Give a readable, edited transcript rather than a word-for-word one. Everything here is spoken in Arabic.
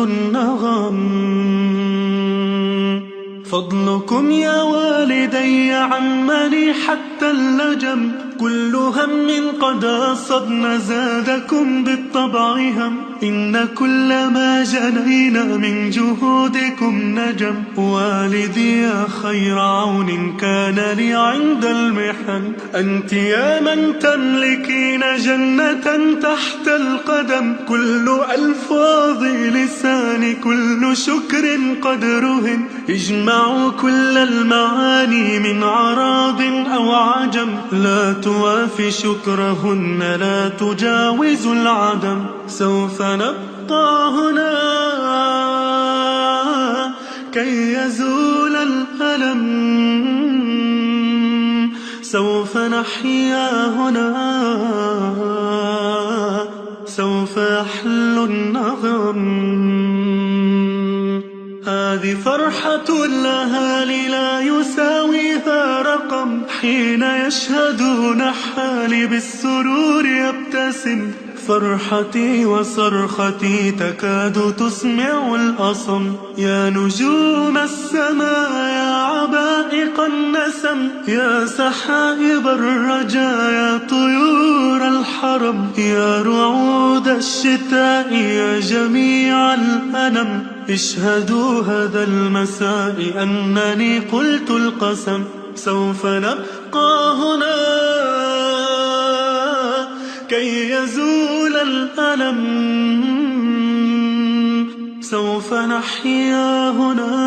النغم. فضلكم يا والدي عمني حتى اللجم، كل هم قد أصبنا زادكم بالطبع هم، إن كل ما جنينا من جهودكم نجم. والدي يا خير عون كان لي عند المحن، أنت يا من تملكين جنة تحت القدم. كل ألفاظ لساني كل شكر قد رهن، اجمعوا كل المعاني من عراض أو عجم، لا توافي شكرهن لا تجاوز العدم. سوف نبقى هنا كي يزول الألم، سوف نحيا هنا سوف يحل النغم. هذه فرحة الأهالي لا يساويها رقم، حين يشهدون حالي بالسرور يبتسم. فرحتي وصرختي تكاد تسمع الأصم، يا نجوم السماء يا عبائق النسم، يا سحائب الرجاء يا طيور الحرم، يا رعود الشتاء يا جميع الأنم. اشهدوا هذا المساء أنني قلت القسم، سوف نبقى هنا كي يزول الألم، سوف نحيا هنا